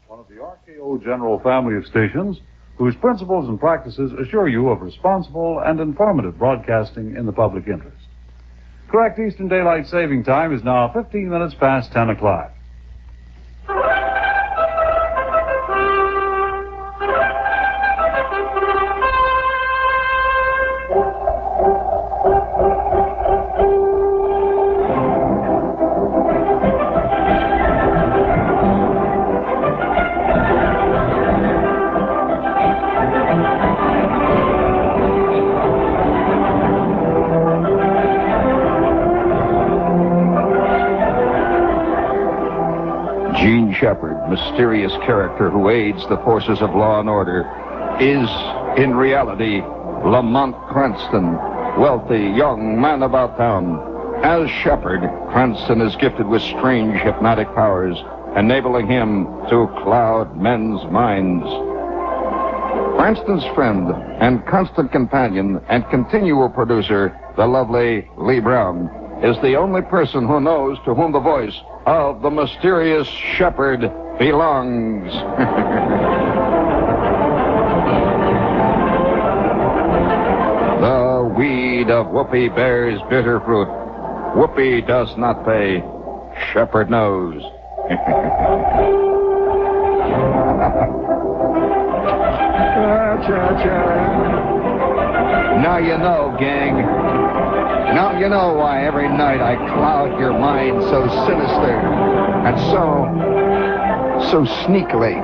one of the RKO General family of stations whose principles and practices assure you of responsible and informative broadcasting in the public interest. Correct Eastern Daylight Saving Time is now 15 minutes past 10 o'clock. Shepard, mysterious character who aids the forces of law and order, is in reality Lamont Cranston, wealthy young man about town. As Shepard, Cranston is gifted with strange hypnotic powers, enabling him to cloud men's minds. Cranston's friend and constant companion and continual producer, the lovely Lee Brown, is the only person who knows to whom the voice of the mysterious Shepard belongs. The weed of Whoopi bears bitter fruit. Whoopi does not pay. Shepard knows. Now you know, gang. Now you know why every night I cloud your mind so sinister and so sneakily.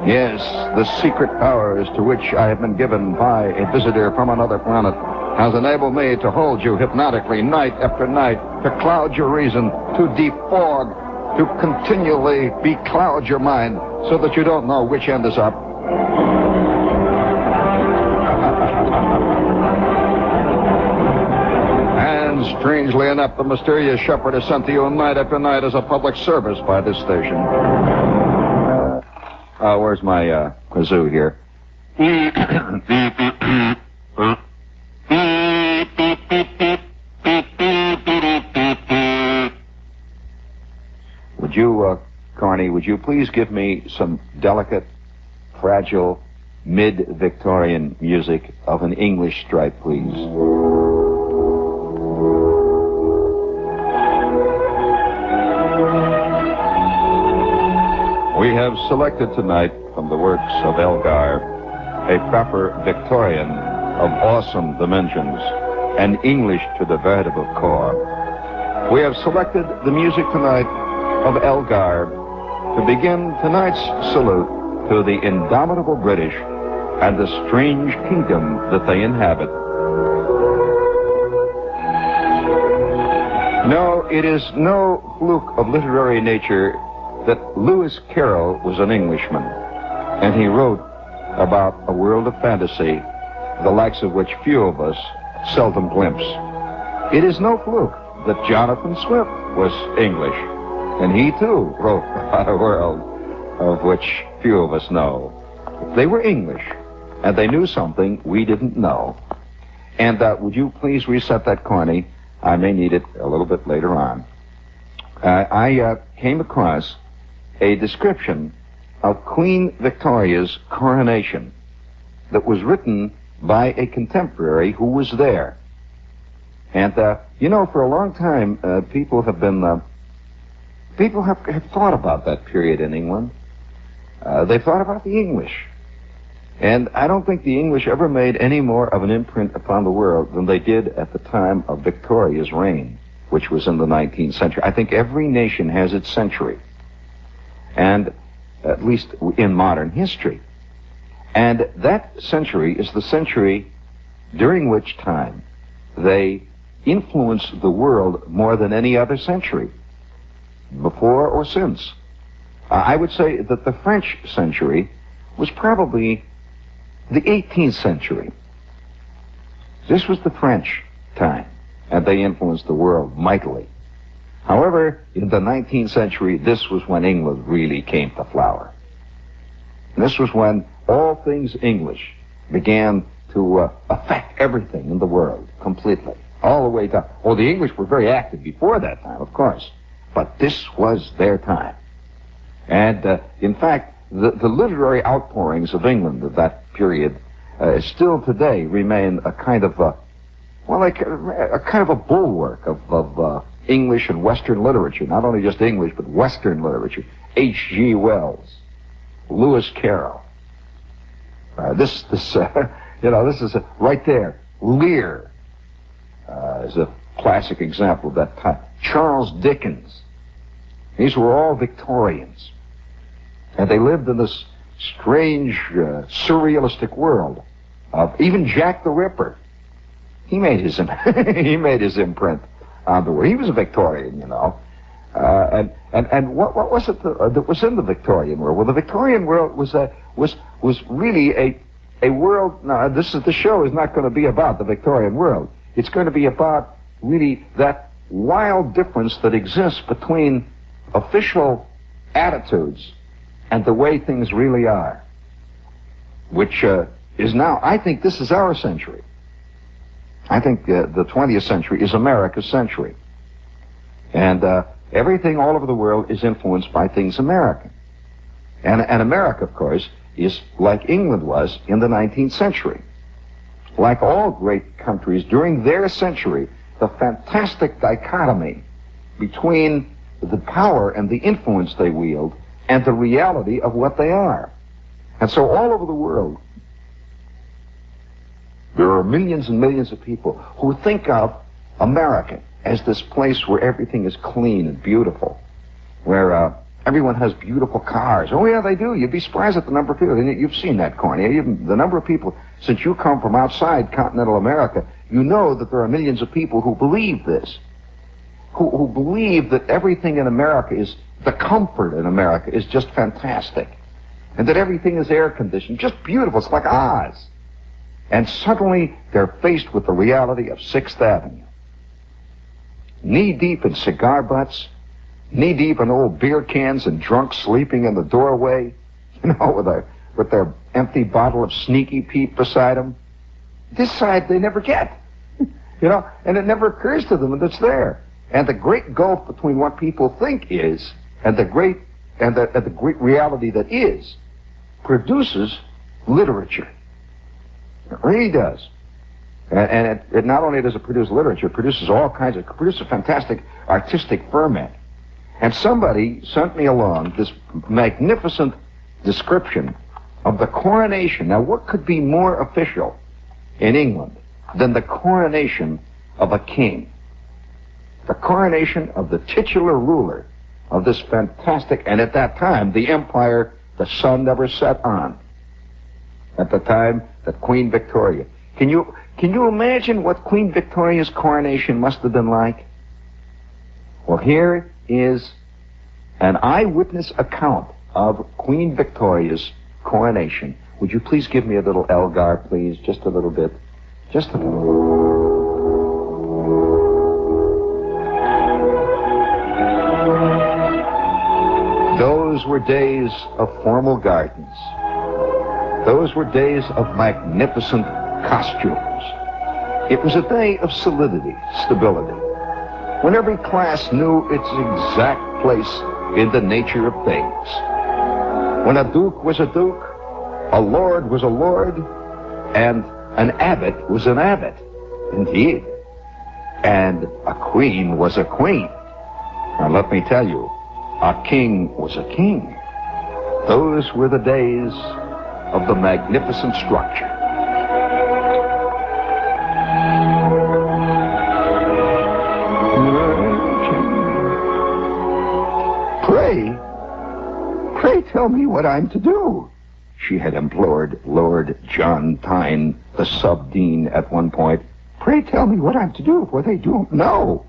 Yes, the secret powers to which I have been given by a visitor from another planet has enabled me to hold you hypnotically night after night, to cloud your reason, to defog, to continually becloud your mind so that you don't know which end is up. Strangely enough, the mysterious Shepard is sent to you night after night as a public service by this station. Where's my kazoo here? Would you, Carney, would you please give me some delicate, fragile, mid-Victorian music of an English stripe, please? We have selected tonight from the works of Elgar a proper Victorian of awesome dimensions, and English to the veritable core. We have selected the music tonight of Elgar to begin tonight's salute to the indomitable British and the strange kingdom that they inhabit. No, it is no fluke of literary nature that Lewis Carroll was an Englishman, and he wrote about a world of fantasy, the likes of which few of us seldom glimpse. It is no fluke that Jonathan Swift was English, and he too wrote about a world of which few of us know. They were English, and they knew something we didn't know. And would you please reset that, Corny? I may need it a little bit later on. I came across a description of Queen Victoria's coronation that was written by a contemporary who was there. And, for a long time, people have thought about that period in England. They've thought about the English. And I don't think the English ever made any more of an imprint upon the world than they did at the time of Victoria's reign, which was in the 19th century. I think every nation has its century, and at least in modern history. And that century is the century during which time they influenced the world more than any other century, before or since. I would say that the French century was probably the 18th century. This was the French time, and they influenced the world mightily. However, in the 19th century, this was when England really came to flower. And this was when all things English began to affect everything in the world completely, all the way down. Oh, the English were very active before that time, of course, but this was their time. And, in fact, the literary outpourings of England of that period still today remain a kind of a bulwark of English and Western literature. Not only just English, but Western literature. H.G. Wells, Lewis Carroll. This is right there. Lear is a classic example of that time. Charles Dickens. These were all Victorians. And they lived in this strange, surrealistic world of even Jack the Ripper. He made his imprint on the world. He was a Victorian, you know. And what was it that was in the Victorian world? Well, the Victorian world was really a world. Now, the show is not going to be about the Victorian world. It's going to be about really that wild difference that exists between official attitudes and the way things really are, which is now, I think this is our century. I think the 20th century is America's century. And everything all over the world is influenced by things American. And America, of course, is like England was in the 19th century. Like all great countries during their century, the fantastic dichotomy between the power and the influence they wield and the reality of what they are. And so all over the world, there are millions and millions of people who think of America as this place where everything is clean and beautiful, where everyone has beautiful cars. Oh, yeah, they do. You'd be surprised at the number of people. You've seen that, Corny. The number of people, since you come from outside continental America, you know that there are millions of people who believe this, who believe that everything in America is, the comfort in America is just fantastic, and that everything is air-conditioned, just beautiful. It's like Oz. And suddenly they're faced with the reality of 6th Avenue. Knee-deep in cigar butts, knee-deep in old beer cans and drunks sleeping in the doorway, you know, with their empty bottle of Sneaky Pete beside them. This side they never get, you know, and it never occurs to them that it's there. And the great gulf between what people think is and the great reality that is produces literature. It really does. And it not only does it produce literature, it produces all kinds of, produces a fantastic artistic ferment. And somebody sent me along this magnificent description of the coronation. Now, what could be more official in England than the coronation of a king? The coronation of the titular ruler of this fantastic, and at that time, the empire the sun never set on. At the time that Queen Victoria. Can you imagine what Queen Victoria's coronation must have been like? Well, here is an eyewitness account of Queen Victoria's coronation. Would you please give me a little Elgar, please? Just a little bit. Just a little. Those were days of formal gardens. Those were days of magnificent costumes. It was a day of solidity, stability, when every class knew its exact place in the nature of things. When a duke was a duke, a lord was a lord, and an abbot was an abbot, indeed. And a queen was a queen. Now let me tell you, a king was a king. Those were the days of the magnificent structure. Pray tell me what I'm to do, she had implored Lord John Tyne, the sub-dean, at one point. Pray tell me what I'm to do, for they don't know.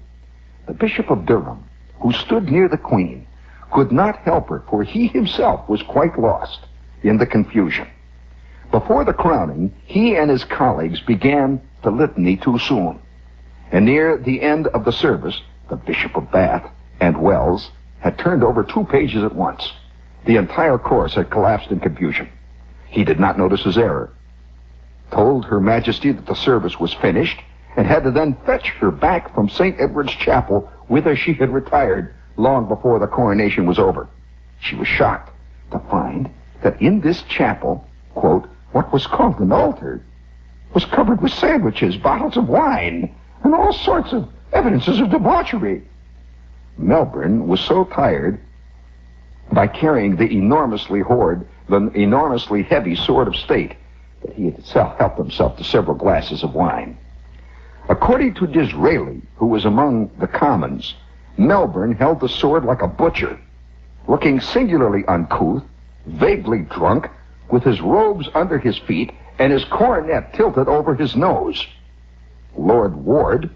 The Bishop of Durham, who stood near the Queen, could not help her, for he himself was quite lost in the confusion. Before the crowning, he and his colleagues began the litany too soon. And near the end of the service, the Bishop of Bath and Wells had turned over 2 pages at once. The entire course had collapsed in confusion. He did not notice his error, told Her Majesty that the service was finished, and had to then fetch her back from St. Edward's Chapel, whither she had retired long before the coronation was over. She was shocked to find that in this chapel, quote, what was called an altar was covered with sandwiches, bottles of wine, and all sorts of evidences of debauchery. Melbourne was so tired by carrying the enormously heavy sword of state that he himself helped himself to several glasses of wine. According to Disraeli, who was among the commons, Melbourne held the sword like a butcher, looking singularly uncouth, vaguely drunk, with his robes under his feet and his coronet tilted over his nose. Lord Ward,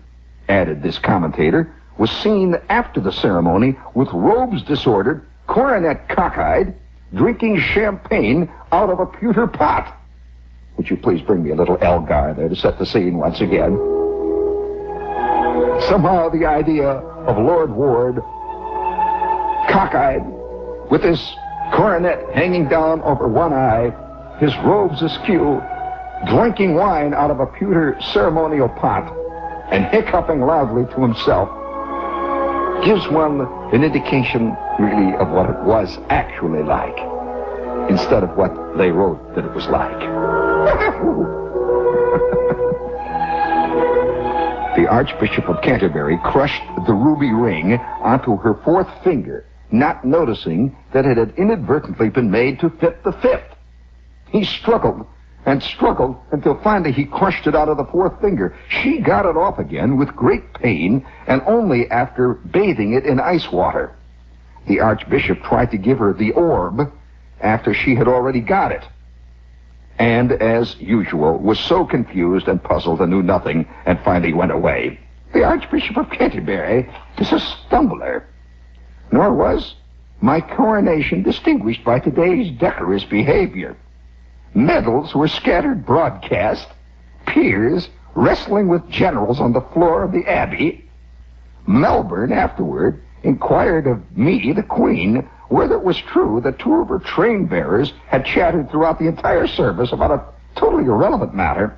added this commentator, was seen after the ceremony with robes disordered, coronet cockeyed, drinking champagne out of a pewter pot. Would you please bring me a little Elgar there to set the scene once again? Somehow the idea of Lord Ward, cockeyed, with his coronet hanging down over one eye, his robes askew, drinking wine out of a pewter ceremonial pot, and hiccuping loudly to himself, gives one an indication, really, of what it was actually like, instead of what they wrote that it was like. The Archbishop of Canterbury crushed the ruby ring onto her fourth finger, not noticing that it had inadvertently been made to fit the fifth. He struggled and struggled until finally he crushed it out of the fourth finger. She got it off again with great pain, and only after bathing it in ice water. The Archbishop tried to give her the orb after she had already got it, and, as usual, was so confused and puzzled and knew nothing, and finally went away. The Archbishop of Canterbury is a stumbler. Nor was my coronation distinguished by today's decorous behavior. Medals were scattered broadcast, peers wrestling with generals on the floor of the Abbey. Melbourne afterward inquired of me, the Queen, whether it was true that two of her train bearers had chattered throughout the entire service about a totally irrelevant matter,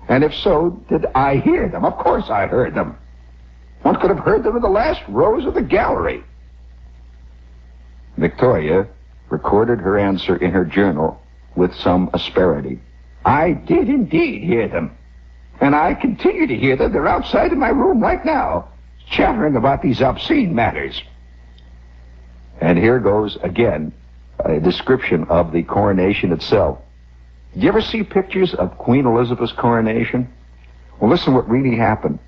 and if so, did I hear them? Of course I heard them. One could have heard them in the last rows of the gallery. Victoria recorded her answer in her journal with some asperity. I did indeed hear them, and I continue to hear them. They're outside of my room right now, chattering about these obscene matters. And here goes again a description of the coronation itself. Did you ever see pictures of Queen Elizabeth's coronation? Well, listen what really happened.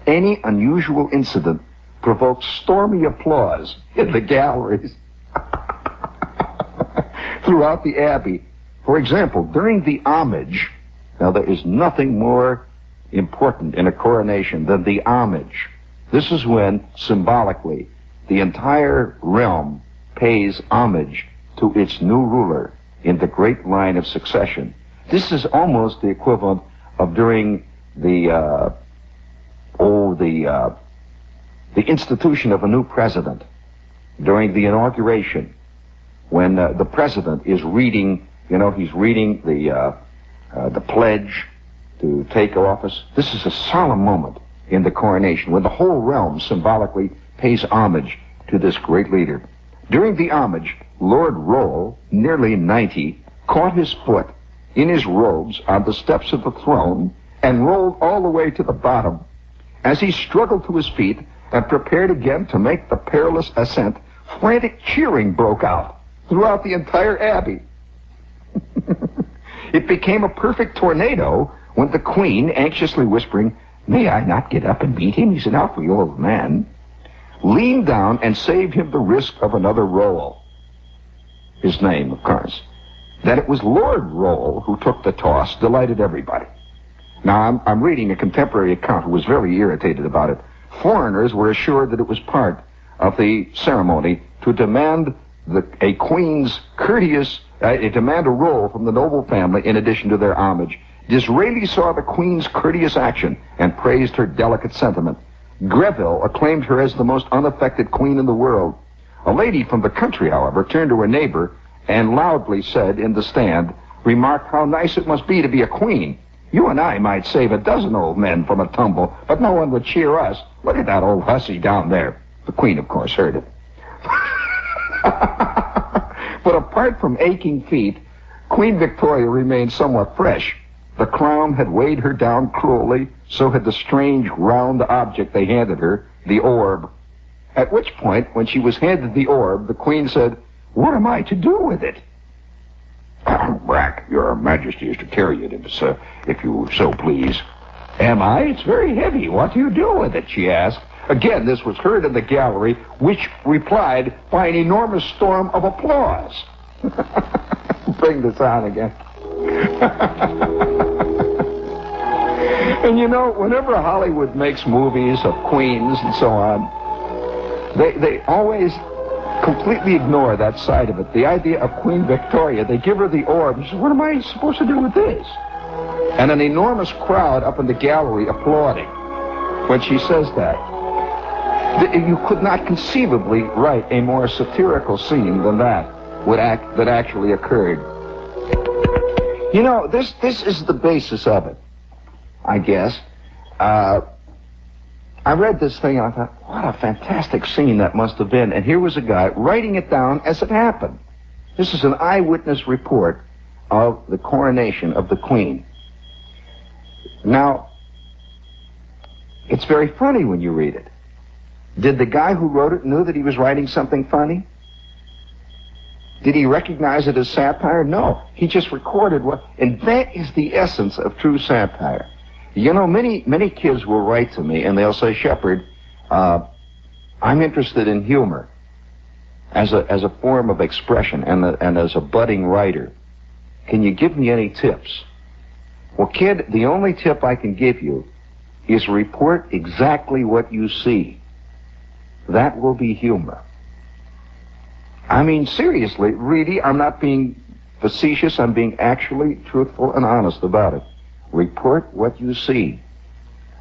Any unusual incident provoked stormy applause in the galleries throughout the Abbey. For example, during the homage, now there is nothing more important in a coronation than the homage. This is when, symbolically, the entire realm pays homage to its new ruler in the great line of succession. This is almost the equivalent of during the institution of a new president, during the inauguration, when the president is reading, he's reading the pledge to take office. This is a solemn moment in the coronation when the whole realm symbolically pays homage to this great leader. During the homage, Lord Roll, nearly 90, caught his foot in his robes on the steps of the throne and rolled all the way to the bottom. As he struggled to his feet and prepared again to make the perilous ascent, frantic cheering broke out throughout the entire Abbey. It became a perfect tornado when the Queen, anxiously whispering, "May I not get up and meet him? He's an awfully old man," leaned down and saved him the risk of another roll. His name, of course. That it was Lord Roll who took the toss delighted everybody. Now, I'm reading a contemporary account who was very irritated about it. Foreigners were assured that it was part of the ceremony to demand a queen's courteous, demand a roll from the noble family in addition to their homage. Disraeli saw the queen's courteous action and praised her delicate sentiment. Greville acclaimed her as the most unaffected queen in the world. A lady from the country, however, turned to her neighbor and loudly said in the stand, remarked how nice it must be to be a queen. You and I might save a dozen old men from a tumble, but no one would cheer us. Look at that old hussy down there. The Queen, of course, heard it. But apart from aching feet, Queen Victoria remained somewhat fresh. The crown had weighed her down cruelly, so had the strange round object they handed her, the orb. At which point, when she was handed the orb, the Queen said, "What am I to do with it?" "Brack, your Majesty is to carry it, if you so please." "Am I? It's very heavy. What do you do with it?" she asked. Again, this was heard in the gallery, which replied by an enormous storm of applause. Bring this on again. And you know, whenever Hollywood makes movies of queens and so on, they always completely ignore that side of it. The idea of Queen Victoria, they give her the orb. She says, "What am I supposed to do with this?" And an enormous crowd up in the gallery applauding when she says that. You could not conceivably write a more satirical scene than that that actually occurred. You know, this is the basis of it, I guess. I read this thing and I thought, what a fantastic scene that must have been. And here was a guy writing it down as it happened. This is an eyewitness report of the coronation of the Queen. Now, it's very funny when you read it. Did the guy who wrote it know that he was writing something funny? Did he recognize it as satire? No. He just recorded what, and that is the essence of true satire. You know, many kids will write to me and they'll say, "Shepherd, I'm interested in humor as a form of expression and as a budding writer. Can you give me any tips?" Well, kid, the only tip I can give you is report exactly what you see. That will be humor. I mean, seriously, really, I'm not being facetious. I'm being actually truthful and honest about it. Report what you see.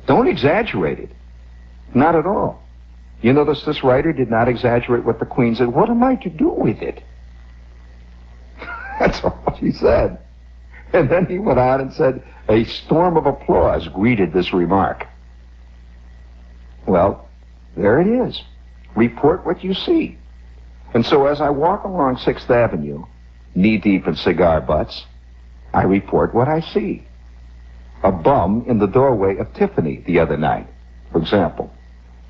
Don't exaggerate it. Not at all. You notice this writer did not exaggerate what the Queen said. "What am I to do with it?" That's all she said. And then he went on and said, a storm of applause greeted this remark. Well, there it is. Report what you see. And so as I walk along 6th Avenue, knee-deep in cigar butts, I report what I see. A bum in the doorway of Tiffany the other night, for example.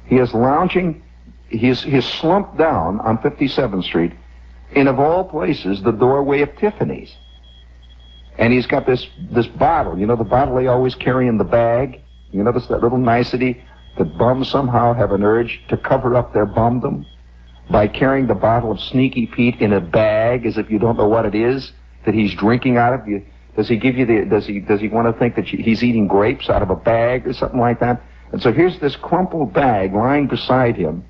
He is lounging, he's slumped down on 57th Street in, of all places, the doorway of Tiffany's. And he's got this bottle, you know, the bottle they always carry in the bag. You notice that little nicety that bums somehow have an urge to cover up their bumdom by carrying the bottle of Sneaky Pete in a bag as if you don't know what it is that he's drinking out of. Does he give you does he want to think that he's eating grapes out of a bag or something like that? And so here's this crumpled bag lying beside him,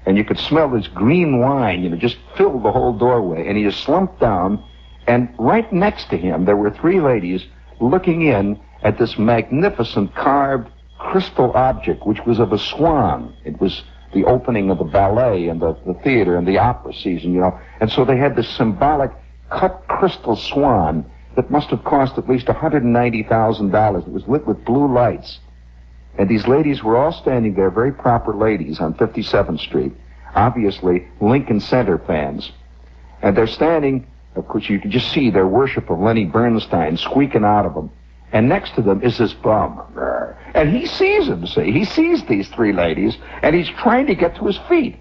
and you could smell this green wine, you know, just filled the whole doorway, and he is slumped down, and right next to him there were 3 ladies looking in at this magnificent carved crystal object, which was of a swan. It was the opening of the ballet and the theater and the opera season, you know, and so they had this symbolic cut crystal swan that must have cost at least $190,000. It was lit with blue lights. And these ladies were all standing there, very proper ladies, on 57th Street, obviously Lincoln Center fans. And they're standing, of course, you can just see their worship of Lenny Bernstein squeaking out of them. And next to them is this bum. And he sees them, see? He sees these 3 ladies, and he's trying to get to his feet.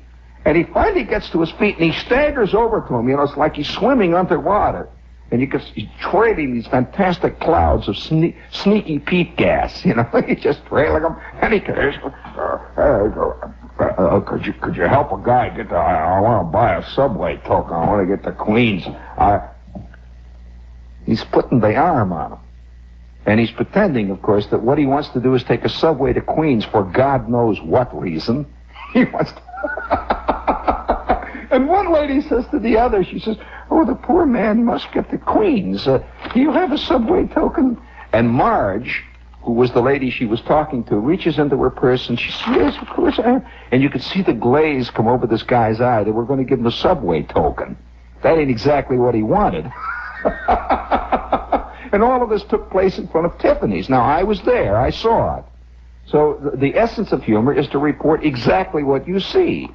And he finally gets to his feet, and he staggers over to them. You know, it's like he's swimming underwater. And you can see he's trading these fantastic clouds of Sneaky Pete gas, you know. He's just trailing them, and he goes, could you help a guy get I want to buy a subway token. I want to get to Queens. He's putting the arm on him. And he's pretending, of course, that what he wants to do is take a subway to Queens for God knows what reason. He wants to... And one lady says to the other, she says, "Oh, the poor man must get to Queens. Do you have a subway token?" And Marge, who was the lady she was talking to, reaches into her purse and she says, "Yes, of course I have." And you could see the glaze come over this guy's eye. They were going to give him a subway token. That ain't exactly what he wanted. And all of this took place in front of Tiffany's. Now, I was there. I saw it. So the essence of humor is to report exactly what you see.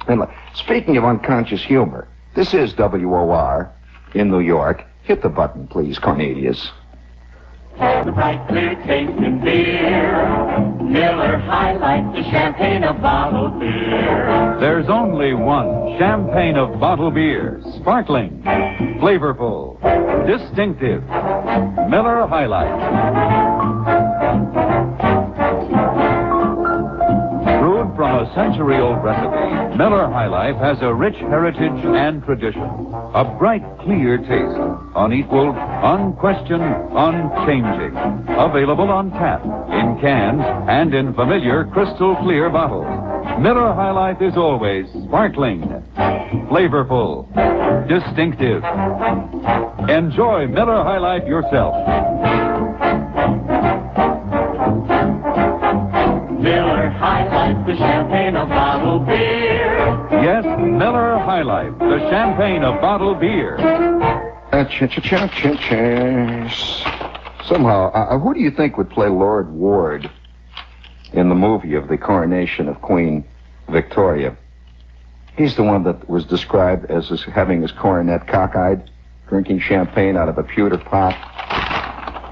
And speaking of unconscious humor, This is WOR in New York. Hit the button, please, Cornelius. The bright, clear tasting beer. Miller High Life, the champagne of bottled beer. There's only one champagne of bottled beer. Sparkling, flavorful, distinctive. Miller High Life. Brewed from a century-old recipe, Miller High Life has a rich heritage and tradition. A bright, clear taste, unequaled, unquestioned, unchanging. Available on tap, in cans, and in familiar crystal clear bottles. Miller High Life is always sparkling, flavorful, distinctive. Enjoy Miller High Life yourself. Miller High Life, the champagne of bottled beer. Yes, Miller High Life, the champagne of bottled beer. Somehow, who do you think would play Lord Ward in the movie of the Coronation of Queen Victoria? He's the one that was described as having his coronet cockeyed, drinking champagne out of a pewter pot,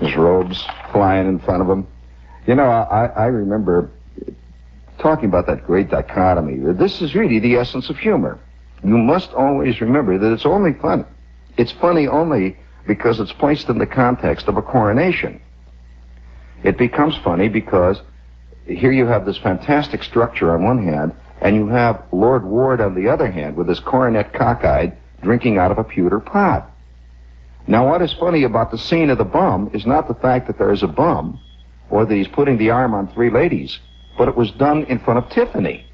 his robes flying in front of him. You know, I remember talking about that great dichotomy. This is really the essence of humor. You must always remember that it's only fun. It's funny only because it's placed in the context of a coronation. It becomes funny because here you have this fantastic structure on one hand, and you have Lord Ward on the other hand with his coronet cockeyed, drinking out of a pewter pot. Now, what is funny about the scene of the bum is not the fact that there is a bum, or that he's putting the arm on three ladies, but it was done in front of Tiffany.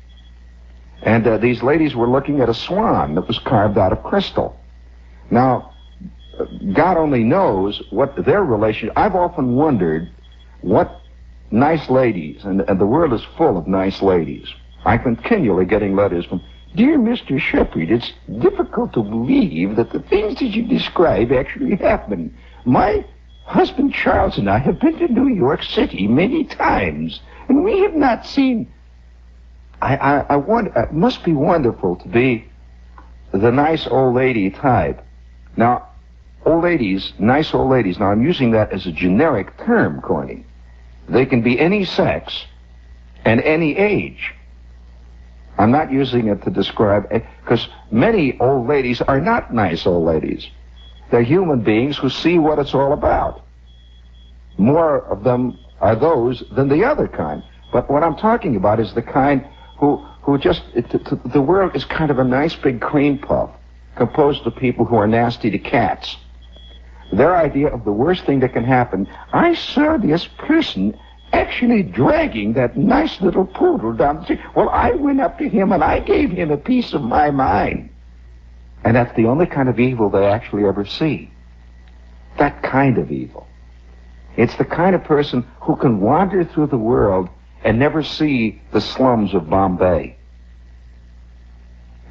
And these ladies were looking at a swan that was carved out of crystal. Now, God only knows what their relation... I've often wondered what nice ladies, and the world is full of nice ladies. I'm continually getting letters from, "Dear Mr. Shepherd, it's difficult to believe that the things that you describe actually happen. My husband Charles and I have been to New York City many times, and we have not seen..." I wonder, it must be wonderful to be the nice old lady type. Now, old ladies, nice old ladies, now I'm using that as a generic term, Corny. They can be any sex and any age. I'm not using it to describe, because many old ladies are not nice old ladies. They're human beings who see what it's all about. More of them are those than the other kind. But what I'm talking about is the kind who just, the world is kind of a nice big cream puff composed of people who are nasty to cats. Their idea of the worst thing that can happen, I saw this person actually dragging that nice little poodle down the street. Well, I went up to him and I gave him a piece of my mind. And that's the only kind of evil they actually ever see. That kind of evil. It's the kind of person who can wander through the world and never see the slums of Bombay.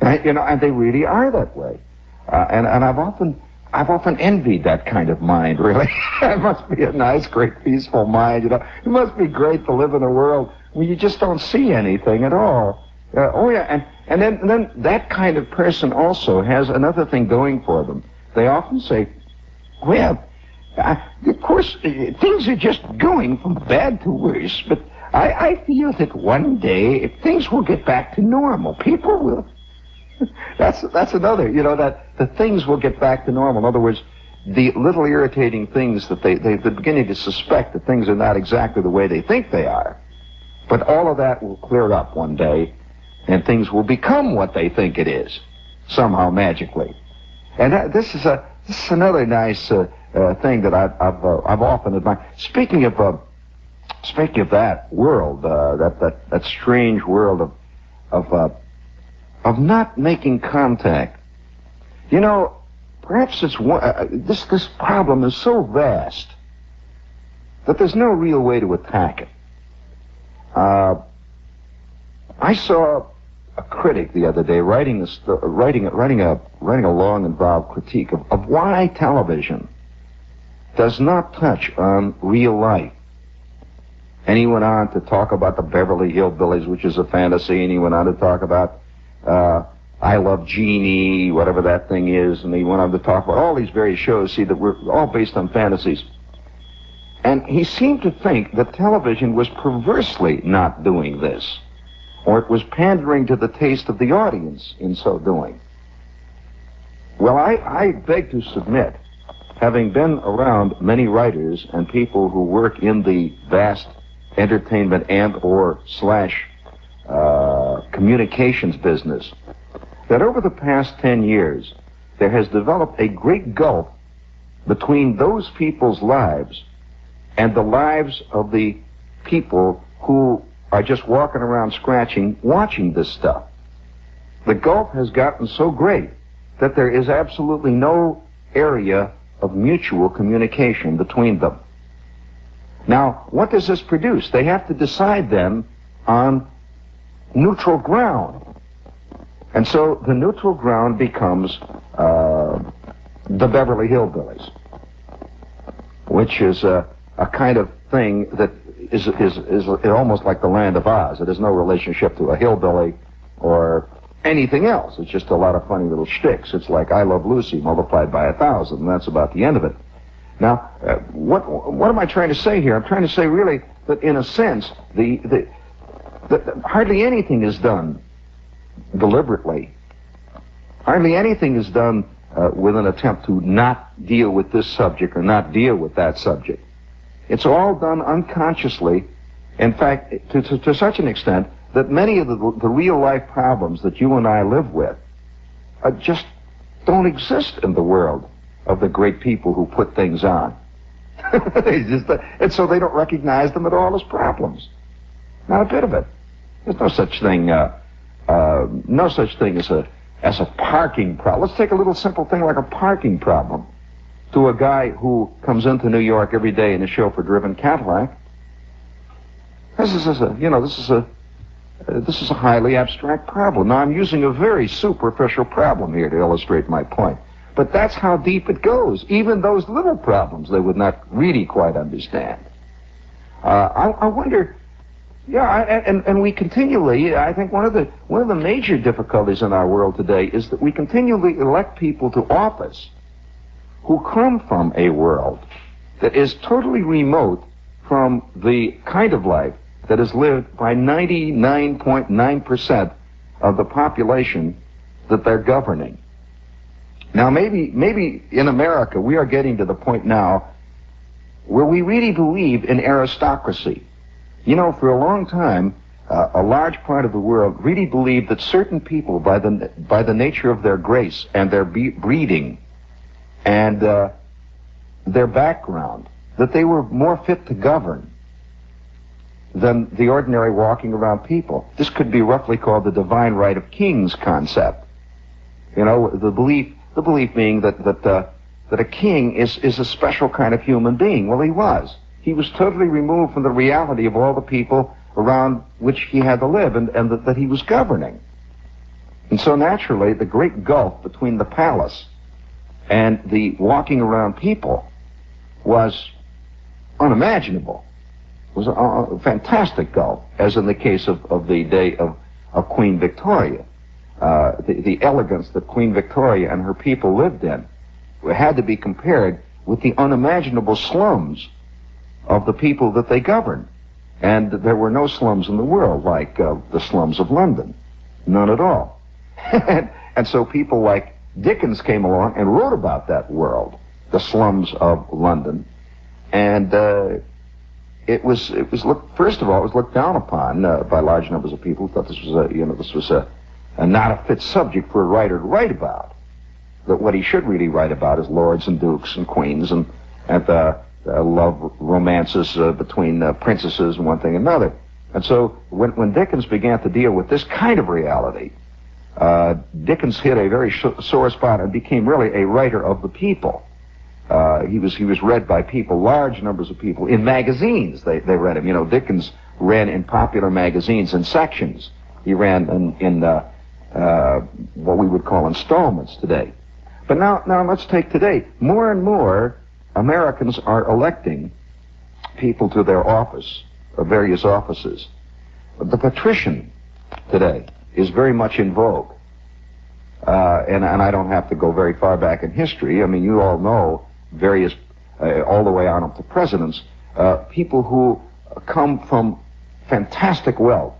And they really are that way. And I've often envied that kind of mind, really. It must be a nice, great, peaceful mind, you know. It must be great to live in a world where you just don't see anything at all. And then that kind of person also has another thing going for them. They often say, well, of course, things are just going from bad to worse, but I feel that one day things will get back to normal. People will. That's another, you know, that the things will get back to normal. In other words, the little irritating things that they're beginning to suspect that things are not exactly the way they think they are. But all of that will clear up one day, and things will become what they think it is, somehow magically. And this is another nice thing that I've often admired. Speaking of that world, that strange world of not making contact, you know, perhaps it's this problem is so vast that there's no real way to attack it. I saw a critic the other day writing a long, involved critique of why television does not touch on real life. And he went on to talk about the Beverly Hillbillies, which is a fantasy, and he went on to talk about, I Love Jeannie, whatever that thing is, and he went on to talk about all these various shows, see, that were all based on fantasies. And he seemed to think that television was perversely not doing this, or it was pandering to the taste of the audience in so doing. Well, I beg to submit, having been around many writers and people who work in the vast entertainment and or / communications business, that over the past 10 years, there has developed a great gulf between those people's lives and the lives of the people who are just walking around scratching, watching this stuff. The gulf has gotten so great that there is absolutely no area of mutual communication between them. Now, what does this produce? They have to decide then on neutral ground. And so the neutral ground becomes the Beverly Hillbillies, which is a kind of thing that is almost like the Land of Oz. It has no relationship to a hillbilly or anything else. It's just a lot of funny little shticks. It's like I Love Lucy multiplied by 1,000, and that's about the end of it. Now, what am I trying to say here? I'm trying to say really that in a sense, the hardly anything is done deliberately. Hardly anything is done with an attempt to not deal with this subject or not deal with that subject. It's all done unconsciously, in fact, to such an extent that many of the real-life problems that you and I live with just don't exist in the world of the great people who put things on. And so they don't recognize them at all as problems. Not a bit of it. There's no such thing as a parking problem. Let's take a little simple thing like a parking problem. To a guy who comes into New York every day in a chauffeur-driven Cadillac, this is a highly abstract problem. Now, I'm using a very superficial problem here to illustrate my point. But that's how deep it goes. Even those little problems they would not really quite understand. I wonder, and we continually, I think one of the major difficulties in our world today is that we continually elect people to office who come from a world that is totally remote from the kind of life that is lived by 99.9% of the population that they're governing. Now, maybe in America we are getting to the point now where we really believe in aristocracy. You know, for a long time, a large part of the world really believed that certain people, by the nature of their grace and their breeding and their background, that they were more fit to govern than the ordinary walking around people. This could be roughly called the divine right of kings concept. You know, the belief being that a king is a special kind of human being. Well, he was. He was totally removed from the reality of all the people around which he had to live and that he was governing. And so naturally, the great gulf between the palace and the walking around people was unimaginable. It was a fantastic gulf, as in the case of the day of Queen Victoria. The elegance that Queen Victoria and her people lived in had to be compared with the unimaginable slums of the people that they governed. And there were no slums in the world like the slums of London. None at all. And so people like Dickens came along and wrote about that world, the slums of London. And it was first of all, it was looked down upon by large numbers of people who thought this was not a fit subject for a writer to write about. That what he should really write about is lords and dukes and queens and love romances between princesses and one thing and another. And so when Dickens began to deal with this kind of reality, Dickens hit a very sore spot and became really a writer of the people. He was read by people, large numbers of people, in magazines. They read him. You know, Dickens ran in popular magazines in sections. He ran in what we would call installments today. But now let's take today. More and more Americans are electing people to their office, or various offices. The patrician today is very much in vogue. and I don't have to go very far back in history. I mean, you all know various, all the way on up to presidents, people who come from fantastic wealth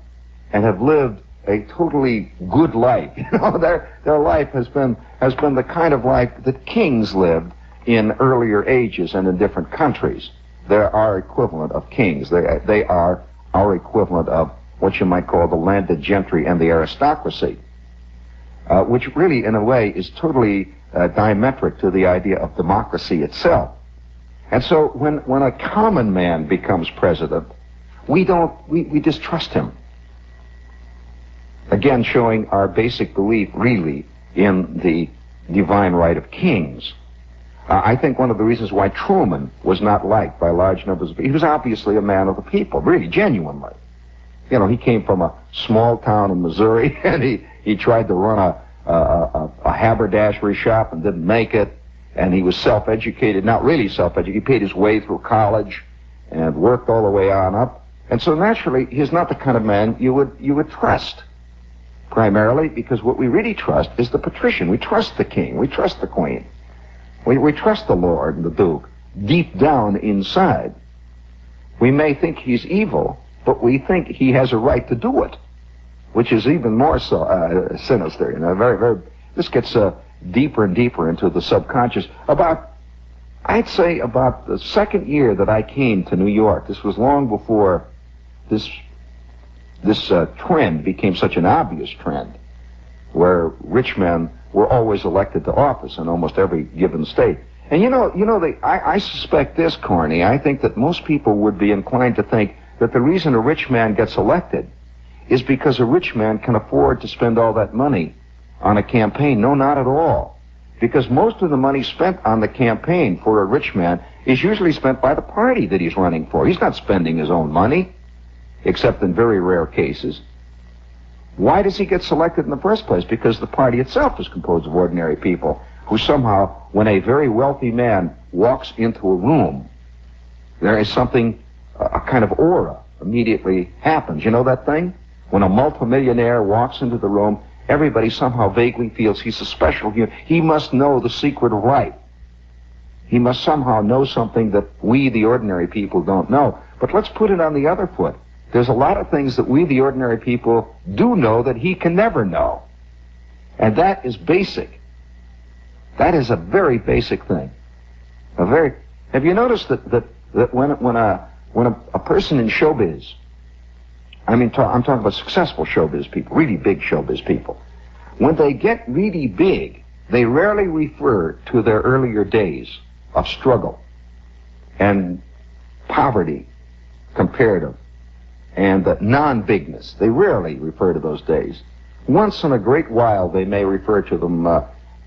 and have lived a totally good life. You know, their life has been the kind of life that kings lived in earlier ages and in different countries. They're our equivalent of kings. They are our equivalent of what you might call the landed gentry and the aristocracy, which really, in a way, is totally diametric to the idea of democracy itself. And so when a common man becomes president, we distrust him. Again, showing our basic belief, really, in the divine right of kings. I think one of the reasons why Truman was not liked by large numbers of people, he was obviously a man of the people, really, genuinely. You know, he came from a small town in Missouri, and he tried to run a haberdashery shop and didn't make it, and he was self-educated, not really self-educated, he paid his way through college and worked all the way on up. And so naturally, he's not the kind of man you would trust. Primarily because what we really trust is the patrician. We trust the king. We trust the queen. We trust the lord and the duke. Deep down inside, we may think he's evil, but we think he has a right to do it, which is even more so sinister. You know, very, very. This gets deeper and deeper into the subconscious. I'd say about the second year that I came to New York. This was long before this trend became such an obvious trend, where rich men were always elected to office in almost every given state. And I suspect this, Corny. I think that most people would be inclined to think that the reason a rich man gets elected is because a rich man can afford to spend all that money on a campaign. No, not at all. Because most of the money spent on the campaign for a rich man is usually spent by the party that he's running for. He's not spending his own money, except in very rare cases. Why does he get selected in the first place? Because the party itself is composed of ordinary people who somehow, when a very wealthy man walks into a room, there is something, a kind of aura immediately happens. You know that thing? When a multimillionaire walks into the room, everybody somehow vaguely feels he's a special human. He must know the secret of life. He must somehow know something that we, the ordinary people, don't know. But let's put it on the other foot. There's a lot of things that we, the ordinary people, do know that he can never know. And that is basic. That is a very basic thing. Have you noticed that when a person in showbiz, I'm talking about successful showbiz people, really big showbiz people, when they get really big, they rarely refer to their earlier days of struggle and poverty, comparative, and non-bigness. They rarely refer to those days. Once in a great while, they may refer to them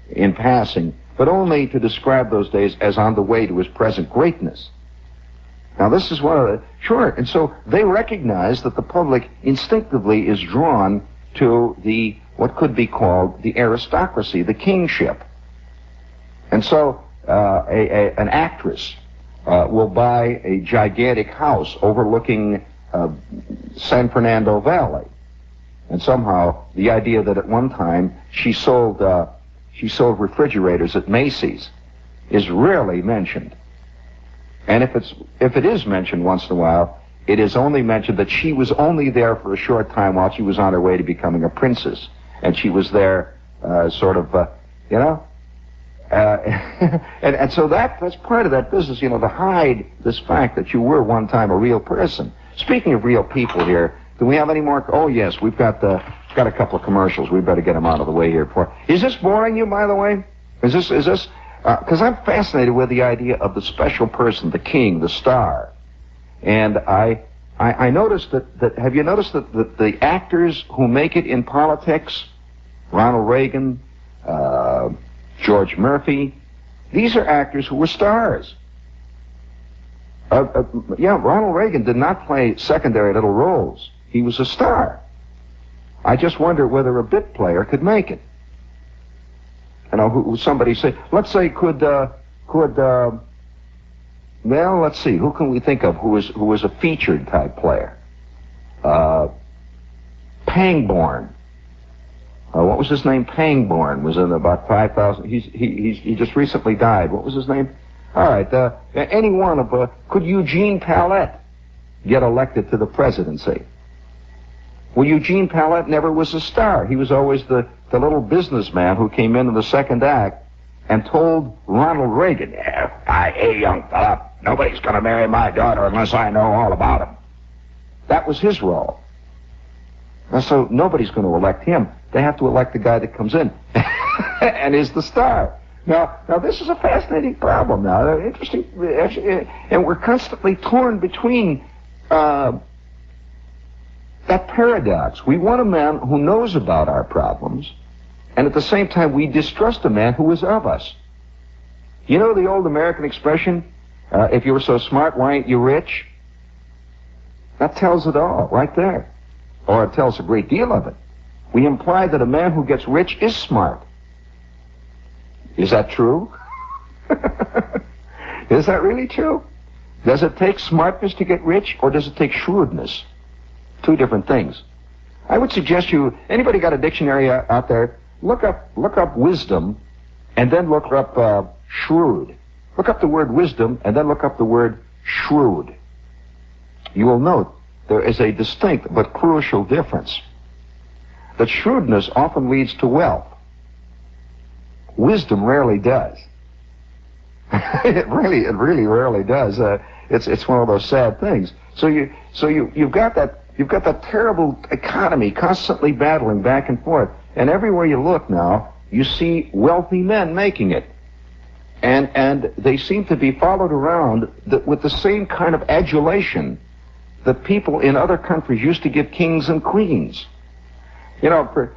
in passing, but only to describe those days as on the way to his present greatness. Now, this is one of the... Sure, and so they recognize that the public instinctively is drawn to what could be called the aristocracy, the kingship. And so an actress will buy a gigantic house overlooking San Fernando Valley, and somehow the idea that at one time she sold refrigerators at Macy's is rarely mentioned. And if it is mentioned once in a while, it is only mentioned that she was only there for a short time while she was on her way to becoming a princess, and she was there and so that's part of that business, to hide this fact that you were one time a real person. Speaking of real people here, do we have any more? Oh, yes, we've got a couple of commercials. We better get them out of the way here. Is this boring you, by the way? Is this? Because I'm fascinated with the idea of the special person, the king, the star. And I noticed that have you noticed that the actors who make it in politics, Ronald Reagan, George Murphy, these are actors who were stars. Ronald Reagan did not play secondary little roles. He was a star. I just wonder whether a bit player could make it. Somebody say, let's say, let's see, who can we think of who was a featured type player? Pangborn. What was his name? Pangborn was in about 5,000. He just recently died. What was his name? All right. Any one of could Eugene Palette get elected to the presidency? Well, Eugene Palette never was a star. He was always the little businessman who came into the second act and told Ronald Reagan, "Hey, young fella, nobody's going to marry my daughter unless I know all about him." That was his role. And so nobody's going to elect him. They have to elect the guy that comes in and is the star. Now this is a fascinating problem now. Interesting, and we're constantly torn between that paradox. We want a man who knows about our problems, and at the same time we distrust a man who is of us. You know the old American expression, if you were so smart, why ain't you rich? That tells it all right there. Or it tells a great deal of it. We imply that a man who gets rich is smart. Is that true? Is that really true? Does it take smartness to get rich, or does it take shrewdness? Two different things. I would suggest anybody got a dictionary out there, look up wisdom, and then look up shrewd. Look up the word wisdom, and then look up the word shrewd. You will note there is a distinct but crucial difference. That shrewdness often leads to wealth. Wisdom rarely does. It really rarely does. It's one of those sad things. So you've got that terrible economy constantly battling back and forth, and everywhere you look now, you see wealthy men making it, and they seem to be followed around with the same kind of adulation that people in other countries used to give kings and queens. You know,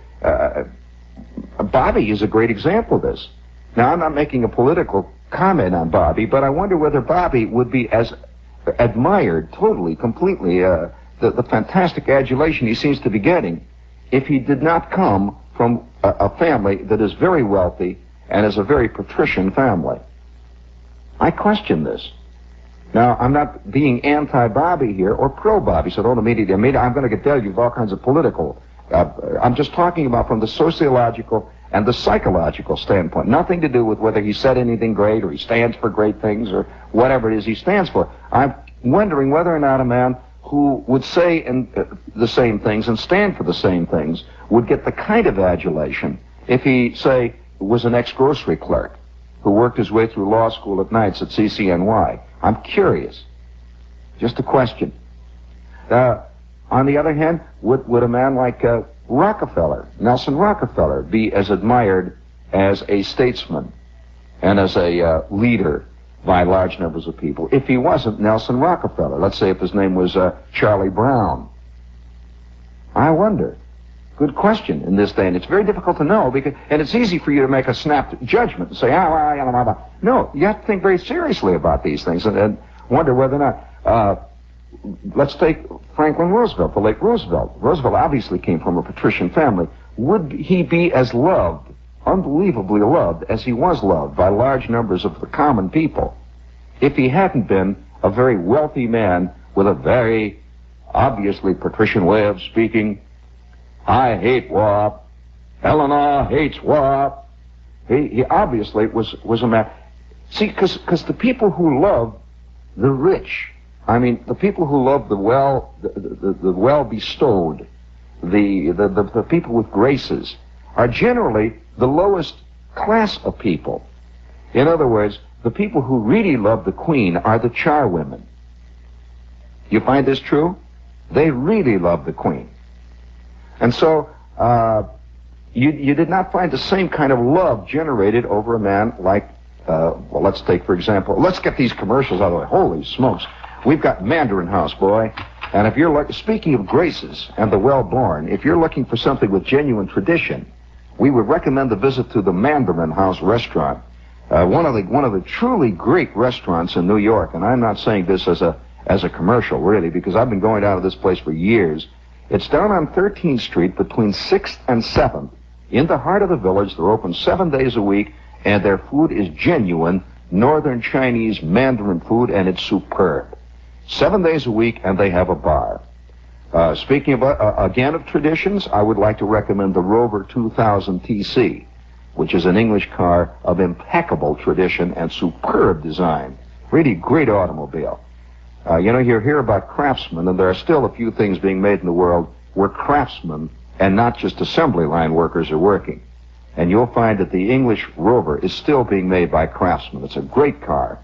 Bobby is a great example of this. Now, I'm not making a political comment on Bobby, but I wonder whether Bobby would be as admired totally, completely, the fantastic adulation he seems to be getting, if he did not come from a family that is very wealthy and is a very patrician family. I question this. Now, I'm not being anti-Bobby here or pro-Bobby, so don't immediately, I'm going to get deluged with all kinds of political. I'm just talking about from the sociological and the psychological standpoint. Nothing to do with whether he said anything great or he stands for great things or whatever it is he stands for. I'm wondering whether or not a man who would say the same things and stand for the same things would get the kind of adulation if he, say, was an ex-grocery clerk who worked his way through law school at nights at CCNY. I'm curious. Just a question. On the other hand, would a man like Rockefeller, Nelson Rockefeller, be as admired as a statesman and as a leader by large numbers of people if he wasn't Nelson Rockefeller? Let's say if his name was Charlie Brown. I wonder. Good question in this day, and it's very difficult to know, and it's easy for you to make a snap judgment and say, no, you have to think very seriously about these things and wonder whether or not. Let's take Franklin Roosevelt, the late Roosevelt. Roosevelt obviously came from a patrician family. Would he be as loved, unbelievably loved, as he was loved by large numbers of the common people if he hadn't been a very wealthy man with a very obviously patrician way of speaking? I hate war. Eleanor hates war. He obviously was a man. See, because the people who love the rich, I mean, the people who love the well-bestowed, the people with graces, are generally the lowest class of people. In other words, the people who really love the queen are the charwomen. You find this true? They really love the queen. And so, you did not find the same kind of love generated over a man like, well, let's take, for example, let's get these commercials out of the way. Holy smokes. We've got Mandarin House, boy. And if you're speaking of graces and the well-born, if you're looking for something with genuine tradition, we would recommend a visit to the Mandarin House restaurant, one of the truly great restaurants in New York. And I'm not saying this as a commercial, really, because I've been going down to this place for years. It's down on 13th Street between 6th and 7th, in the heart of the village. They're open 7 days a week, and their food is genuine Northern Chinese Mandarin food, and it's superb. 7 days a week, and they have a bar. Speaking of, again of traditions, I would like to recommend the Rover 2000 TC, which is an English car of impeccable tradition and superb design. Really great automobile. You hear about craftsmen, and there are still a few things being made in the world where craftsmen and not just assembly line workers are working. And you'll find that the English Rover is still being made by craftsmen. It's a great car.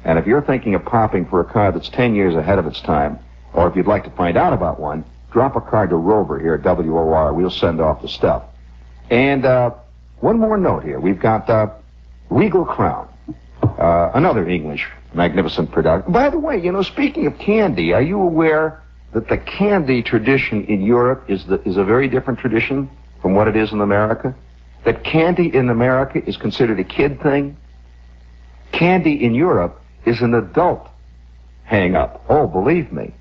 And if you're thinking of popping for a car that's 10 years ahead of its time, or if you'd like to find out about one, drop a card to Rover here at WOR. We'll send off the stuff. And one more note here. We've got Regal Crown, another English magnificent product. By the way, speaking of candy, are you aware that the candy tradition in Europe is a very different tradition from what it is in America? That candy in America is considered a kid thing? Candy in Europe is an adult hang-up. Oh, believe me.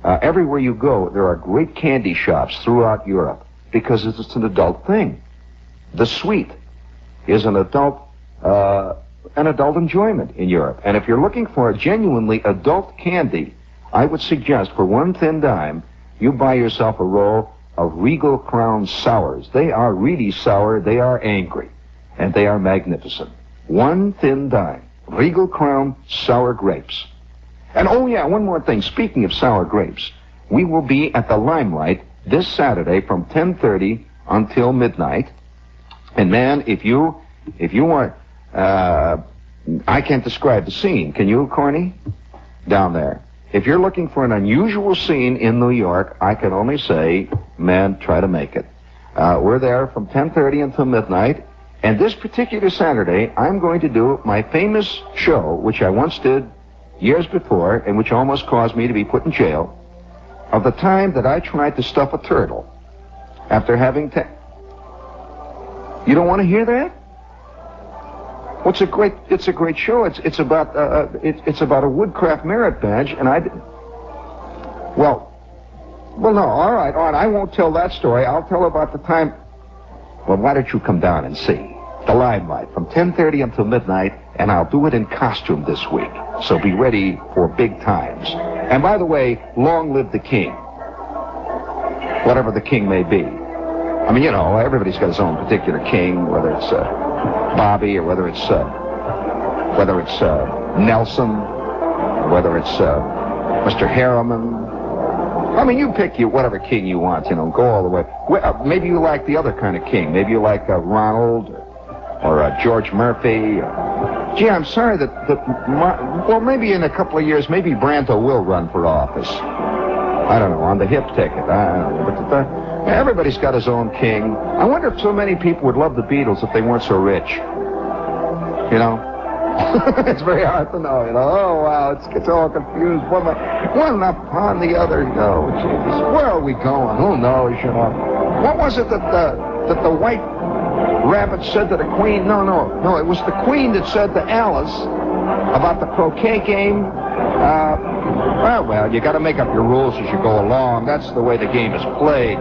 Everywhere you go, there are great candy shops throughout Europe because it's an adult thing. The sweet is an adult enjoyment in Europe. And if you're looking for a genuinely adult candy, I would suggest for one thin dime, you buy yourself a roll of Regal Crown Sours. They are really sour, they are angry, and they are magnificent. One thin dime. Regal Crown Sour Grapes. And oh yeah, one more thing. Speaking of sour grapes, we will be at the Limelight this Saturday from 10:30 until midnight. And man, if you want, I can't describe the scene. Can you, Corny? Down there. If you're looking for an unusual scene in New York, I can only say, man, try to make it. We're there from 10:30 until midnight. And this particular Saturday, I'm going to do my famous show, which I once did years before, and which almost caused me to be put in jail, of the time that I tried to stuff a turtle after having You don't want to hear that? Well, it's a great show. It's about a Woodcraft Merit Badge, and well, no, all right, I won't tell that story. I'll tell about the time. Well, why don't you come down and see the Limelight from 10:30 until midnight, and I'll do it in costume this week. So be ready for big times. And by the way, long live the king. Whatever the king may be. I mean, everybody's got his own particular king, whether it's Bobby or whether it's Nelson, or whether it's Mr. Harriman. I mean, you pick whatever king you want, go all the way. Well, maybe you like the other kind of king. Maybe you like Ronald or George Murphy. Gee, I'm sorry well, maybe in a couple of years, maybe Branto will run for office. I don't know, on the hip ticket. I don't know. But everybody's got his own king. I wonder if so many people would love the Beatles if they weren't so rich. It's very hard to know, Oh, wow, it's all confused. One upon the other. No, Jesus. Where are we going? Who knows, What was it that the white rabbit said to the queen? No, it was the queen that said to Alice about the croquet game. Well, you got to make up your rules as you go along. That's the way the game is played,